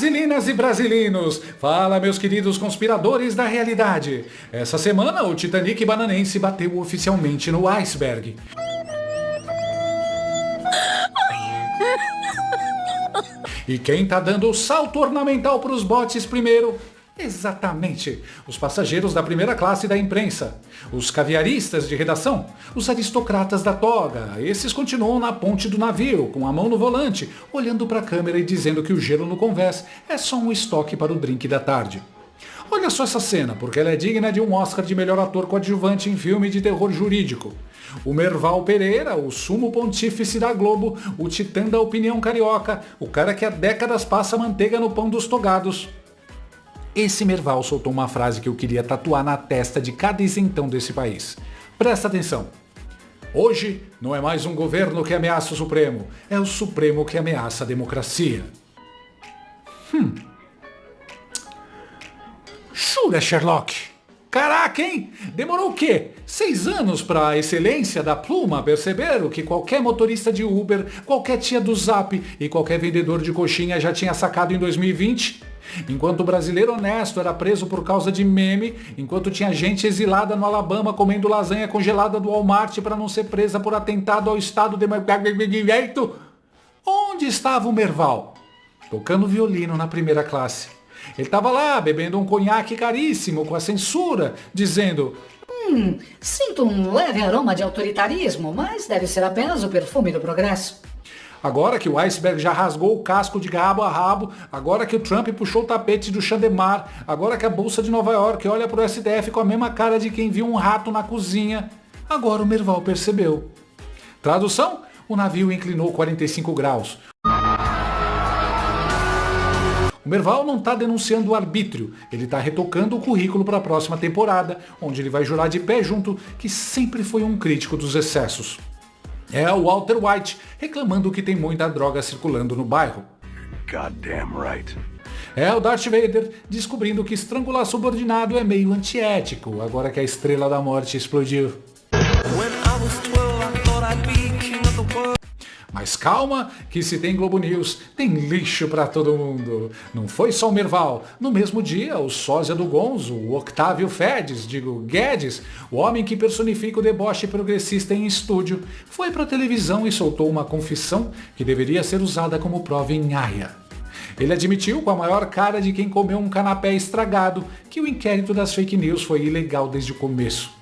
Brasilinas e brasilinos, fala meus queridos conspiradores da realidade. Essa semana o Titanic bananense bateu oficialmente no iceberg. E quem tá dando o salto ornamental para os botes primeiro? Exatamente, os passageiros da primeira classe da imprensa, os caviaristas de redação, os aristocratas da toga. Esses continuam na ponte do navio, com a mão no volante, olhando para a câmera e dizendo que o gelo no convés é só um estoque para o drink da tarde. Olha só essa cena, porque ela é digna de um Oscar de melhor ator coadjuvante em filme de terror jurídico. O Merval Pereira, o sumo pontífice da Globo, o titã da opinião carioca, o cara que há décadas passa manteiga no pão dos togados. Esse Merval soltou uma frase que eu queria tatuar na testa de cada isentão desse país. Presta atenção. Hoje não é mais um governo que ameaça o Supremo, é o Supremo que ameaça a democracia. Jura, Sherlock? Caraca, hein? Demorou o quê? 6 anos para a excelência da pluma perceber o que qualquer motorista de Uber, qualquer tia do Zap e qualquer vendedor de coxinha já tinha sacado em 2020? Enquanto o brasileiro honesto era preso por causa de meme, enquanto tinha gente exilada no Alabama comendo lasanha congelada do Walmart para não ser presa por atentado ao Estado de Direito, onde estava o Merval? Tocando violino na primeira classe. Ele estava lá, bebendo um conhaque caríssimo com a censura, dizendo: Sinto um leve aroma de autoritarismo, mas deve ser apenas o perfume do progresso. Agora que o iceberg já rasgou o casco de rabo a rabo, agora que o Trump puxou o tapete do Chandemar, agora que a Bolsa de Nova York olha para o STF com a mesma cara de quem viu um rato na cozinha, agora o Merval percebeu. Tradução? O navio inclinou 45 graus. O Merval não está denunciando o arbítrio, ele está retocando o currículo para a próxima temporada, onde ele vai jurar de pé junto que sempre foi um crítico dos excessos. É o Walter White reclamando que tem muita droga circulando no bairro. Goddamn right. É o Darth Vader descobrindo que estrangular subordinado é meio antiético, agora que a Estrela da Morte explodiu. Mas calma, que se tem Globo News, tem lixo pra todo mundo. Não foi só o Merval. No mesmo dia, o sósia do Gonzo, o Octávio Guedes, o homem que personifica o deboche progressista em estúdio, foi pra televisão e soltou uma confissão que deveria ser usada como prova em Haia. Ele admitiu, com a maior cara de quem comeu um canapé estragado, que o inquérito das fake news foi ilegal desde o começo.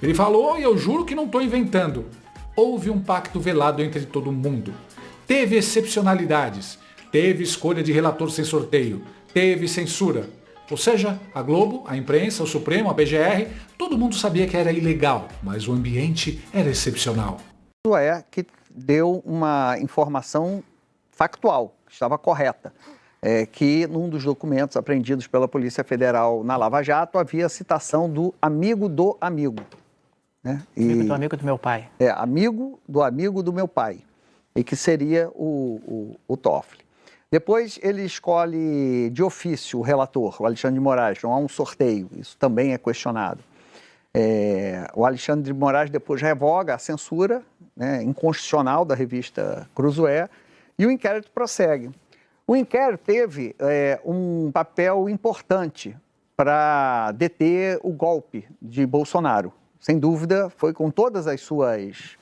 Ele falou, e eu juro que não estou inventando, houve um pacto velado entre todo mundo. Teve excepcionalidades, teve escolha de relator sem sorteio, teve censura. Ou seja, a Globo, a imprensa, o Supremo, a PGR, todo mundo sabia que era ilegal, mas o ambiente era excepcional. Isso é que deu uma informação factual, que estava correta. Que num dos documentos apreendidos pela Polícia Federal na Lava Jato havia a citação do amigo do amigo. Né? Amigo do amigo do meu pai. Amigo do meu pai. E que seria o Toffoli. Depois ele escolhe de ofício o relator, o Alexandre de Moraes. Não há um sorteio, isso também é questionado. O Alexandre de Moraes depois revoga a censura, né, inconstitucional da revista Cruzoé e o inquérito prossegue. O inquérito teve um papel importante para deter o golpe de Bolsonaro. Sem dúvida, foi com todas as suas,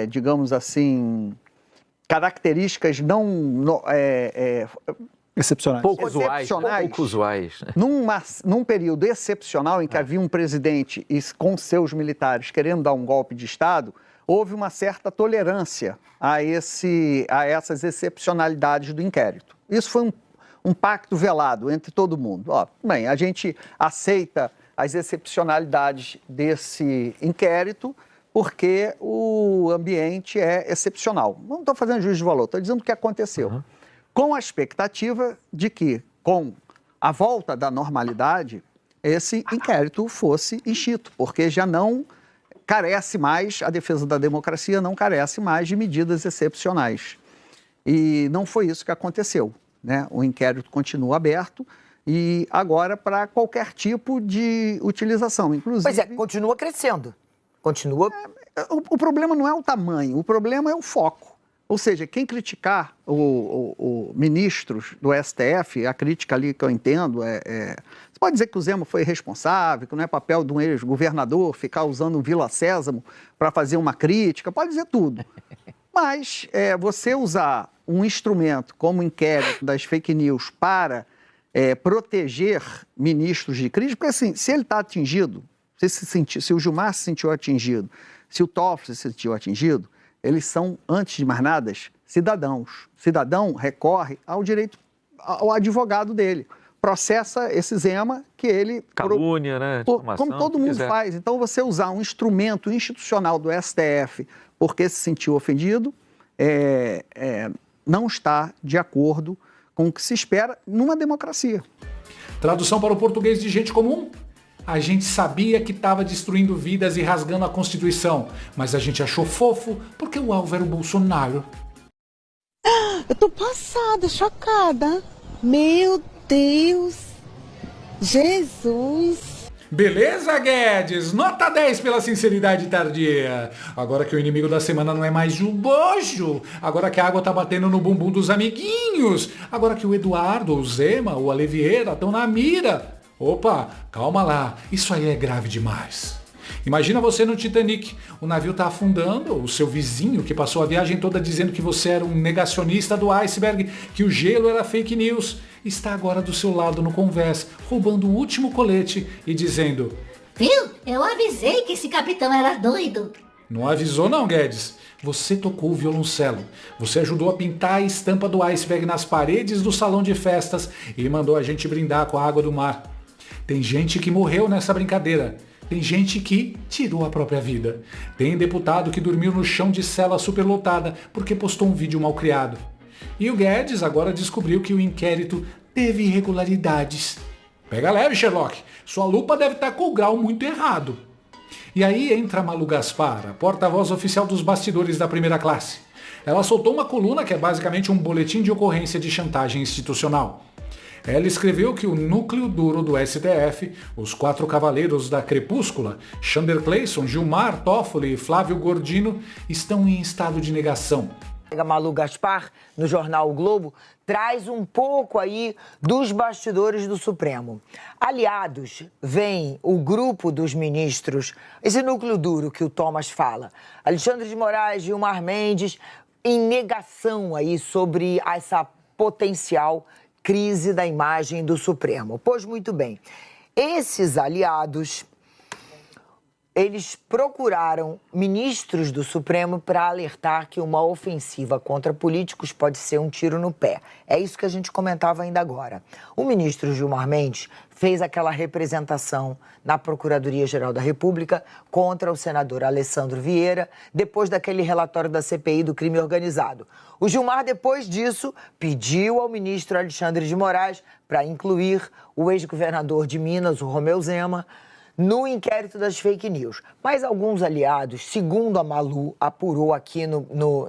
digamos assim, características excepcionais. Pouco usuais. Num período excepcional em que havia um presidente com seus militares querendo dar um golpe de Estado, houve uma certa tolerância a essas excepcionalidades do inquérito. Isso foi um pacto velado entre todo mundo. Bem, a gente aceita as excepcionalidades desse inquérito, porque o ambiente é excepcional. Não estou fazendo juízo de valor, estou dizendo o que aconteceu. Com a expectativa de que, com a volta da normalidade, esse inquérito fosse extinto, porque já não carece mais, a defesa da democracia não carece mais de medidas excepcionais. E não foi isso que aconteceu, né? O inquérito continua aberto, e agora para qualquer tipo de utilização, inclusive... Pois é, continua crescendo. Continua... O problema não é o tamanho, o problema é o foco. Ou seja, quem criticar o ministros do STF, a crítica ali que eu entendo você pode dizer que o Zema foi irresponsável, que não é papel de um ex-governador ficar usando um Vila Sésamo para fazer uma crítica, pode dizer tudo. Mas você usar um instrumento como o inquérito das fake news para proteger ministros de crítica, porque assim, se ele está atingido, se o Gilmar se sentiu atingido, se o Toffoli se sentiu atingido, eles são, antes de mais nada, cidadãos. Cidadão recorre ao direito, ao advogado dele. Processa esse Zema que ele... Calúnia, né? Como todo mundo faz. Então, você usar um instrumento institucional do STF porque se sentiu ofendido, não está de acordo com o que se espera numa democracia. Tradução para o português de gente comum? A gente sabia que estava destruindo vidas e rasgando a Constituição, mas a gente achou fofo porque o alvo era o Bolsonaro. Eu tô passada, chocada. Meu Deus. Jesus. Beleza, Guedes? Nota 10 pela sinceridade tardia. Agora que o inimigo da semana não é mais o bojo. Agora que a água tá batendo no bumbum dos amiguinhos. Agora que o Eduardo, o Zema, o Ale Vieira estão na mira. Opa, calma lá, isso aí é grave demais. Imagina você no Titanic, o navio tá afundando, o seu vizinho que passou a viagem toda dizendo que você era um negacionista do iceberg, que o gelo era fake news, está agora do seu lado no convés, roubando o último colete e dizendo: Viu? Eu avisei que esse capitão era doido. Não avisou não, Guedes. Você tocou o violoncelo. Você ajudou a pintar a estampa do iceberg nas paredes do salão de festas e mandou a gente brindar com a água do mar. Tem gente que morreu nessa brincadeira. Tem gente que tirou a própria vida. Tem deputado que dormiu no chão de cela superlotada porque postou um vídeo mal criado. E o Guedes agora descobriu que o inquérito teve irregularidades. Pega leve, Sherlock. Sua lupa deve estar com o grau muito errado. E aí entra a Malu Gaspar, a porta-voz oficial dos bastidores da primeira classe. Ela soltou uma coluna que é basicamente um boletim de ocorrência de chantagem institucional. Ela escreveu que o núcleo duro do STF, os 4 cavaleiros da crepúscula, Chandler Clayson, Gilmar, Toffoli e Flávio Gordino, estão em estado de negação. A Malu Gaspar, no jornal O Globo, traz um pouco aí dos bastidores do Supremo. Aliados, vem o grupo dos ministros, esse núcleo duro que o Thomas fala, Alexandre de Moraes, Gilmar Mendes, em negação aí sobre essa potencial crise da imagem do Supremo. Pois muito bem, esses aliados, eles procuraram ministros do Supremo para alertar que uma ofensiva contra políticos pode ser um tiro no pé. É isso que a gente comentava ainda agora. O ministro Gilmar Mendes fez aquela representação na Procuradoria-Geral da República contra o senador Alessandro Vieira, depois daquele relatório da CPI do crime organizado. O Gilmar, depois disso, pediu ao ministro Alexandre de Moraes para incluir o ex-governador de Minas, o Romeu Zema, no inquérito das fake news. Mas alguns aliados, segundo a Malu apurou aqui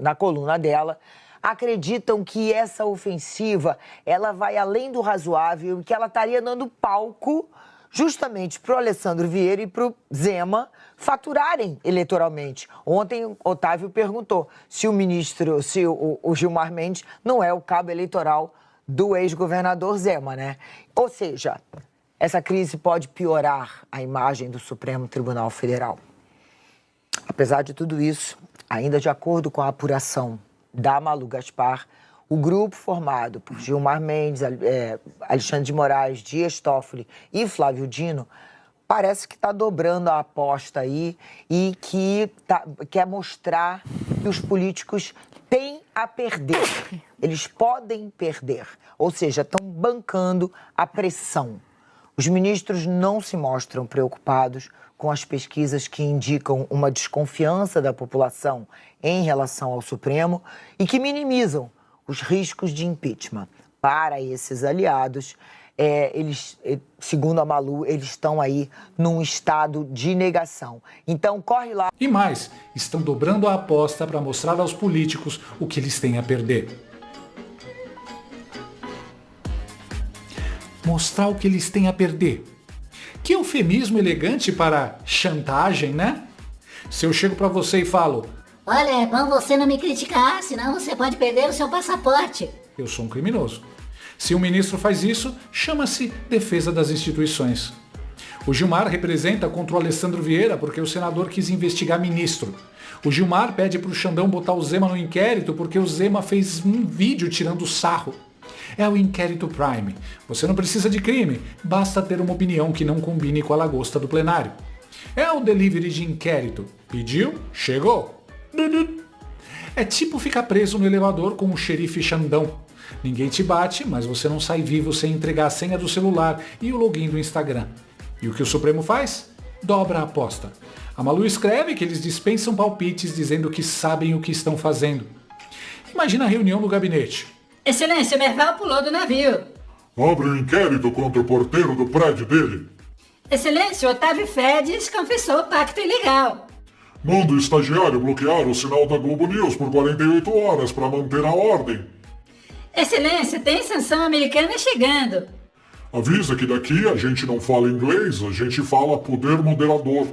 na coluna dela, acreditam que essa ofensiva ela vai além do razoável e que ela estaria dando palco justamente para o Alessandro Vieira e para o Zema faturarem eleitoralmente. Ontem, Otávio perguntou se o Gilmar Mendes não é o cabo eleitoral do ex-governador Zema, né? Ou seja, essa crise pode piorar a imagem do Supremo Tribunal Federal. Apesar de tudo isso, ainda de acordo com a apuração da Malu Gaspar, o grupo formado por Gilmar Mendes, Alexandre de Moraes, Dias Toffoli e Flávio Dino parece que está dobrando a aposta aí e que quer mostrar que os políticos têm a perder. Eles podem perder, ou seja, estão bancando a pressão. Os ministros não se mostram preocupados com as pesquisas que indicam uma desconfiança da população em relação ao Supremo e que minimizam os riscos de impeachment. Para esses aliados, eles, segundo a Malu, eles estão aí num estado de negação. Então, corre lá. E mais, estão dobrando a aposta para mostrar aos políticos o que eles têm a perder. Mostrar o que eles têm a perder. Que eufemismo elegante para chantagem, né? Se eu chego para você e falo: Olha, é bom você não me criticar, senão você pode perder o seu passaporte. Eu sou um criminoso. Se um ministro faz isso, chama-se defesa das instituições. O Gilmar representa contra o Alessandro Vieira porque o senador quis investigar ministro. O Gilmar pede para o Xandão botar o Zema no inquérito porque o Zema fez um vídeo tirando sarro. É o inquérito Prime. Você não precisa de crime, basta ter uma opinião que não combine com a lagosta do plenário. É o delivery de inquérito. Pediu, chegou. É tipo ficar preso no elevador com o xerife Xandão. Ninguém te bate, mas você não sai vivo sem entregar a senha do celular e o login do Instagram. E o que o Supremo faz? Dobra a aposta. A Malu escreve que eles dispensam palpites dizendo que sabem o que estão fazendo. Imagina a reunião no gabinete. Excelência, Merval pulou do navio. Abre um inquérito contra o porteiro do prédio dele. Excelência, Otávio Fedes confessou o pacto ilegal. Manda o estagiário bloquear o sinal da Globo News por 48 horas para manter a ordem. Excelência, tem sanção americana chegando. Avisa que daqui a gente não fala inglês, a gente fala poder moderador.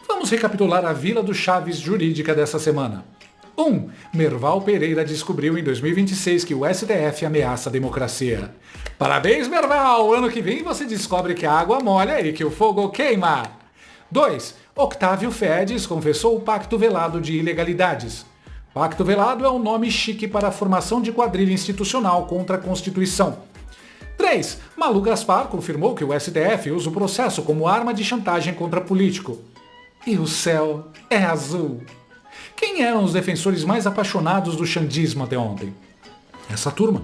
Vamos recapitular a Vila do Chaves jurídica dessa semana. 1. Merval Pereira descobriu em 2026 que o STF ameaça a democracia. Parabéns, Merval! Ano que vem você descobre que a água molha e que o fogo queima. 2. Octávio Fedes confessou o pacto velado de ilegalidades. Pacto velado é um nome chique para a formação de quadrilha institucional contra a Constituição. 3. Malu Gaspar confirmou que o STF usa o processo como arma de chantagem contra político. E o céu é azul. Quem eram os defensores mais apaixonados do xandismo até ontem? Essa turma.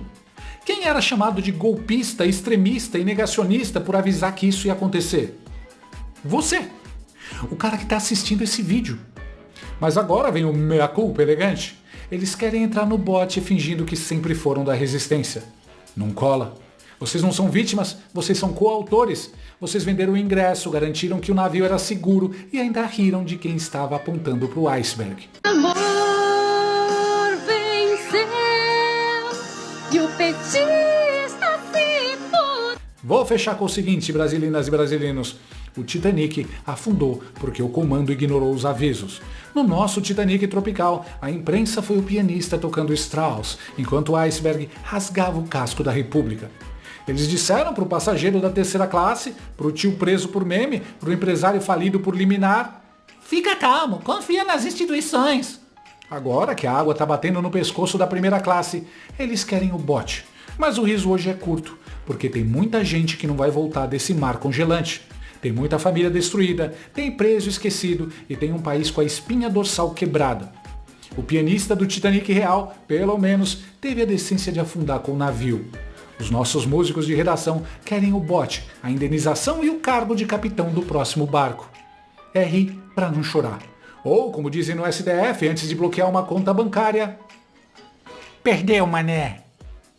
Quem era chamado de golpista, extremista e negacionista por avisar que isso ia acontecer? Você. O cara que está assistindo esse vídeo. Mas agora vem o mea culpa elegante. Eles querem entrar no bote fingindo que sempre foram da resistência. Não cola. Vocês não são vítimas, vocês são coautores. Vocês venderam o ingresso, garantiram que o navio era seguro e ainda riram de quem estava apontando para o iceberg. Amor venceu e o petista ficou. Vou fechar com o seguinte, brasilinas e brasilinos. O Titanic afundou porque o comando ignorou os avisos. No nosso Titanic tropical, a imprensa foi o pianista tocando Strauss, enquanto o iceberg rasgava o casco da República. Eles disseram para o passageiro da terceira classe, para o tio preso por meme, para o empresário falido por liminar: fica calmo, confia nas instituições. Agora que a água está batendo no pescoço da primeira classe, eles querem o bote. Mas o riso hoje é curto, porque tem muita gente que não vai voltar desse mar congelante. Tem muita família destruída, tem preso esquecido e tem um país com a espinha dorsal quebrada. O pianista do Titanic real, pelo menos, teve a decência de afundar com o navio. Os nossos músicos de redação querem o bote, a indenização e o cargo de capitão do próximo barco. É rir pra não chorar. Ou, como dizem no STF, antes de bloquear uma conta bancária: perdeu, mané.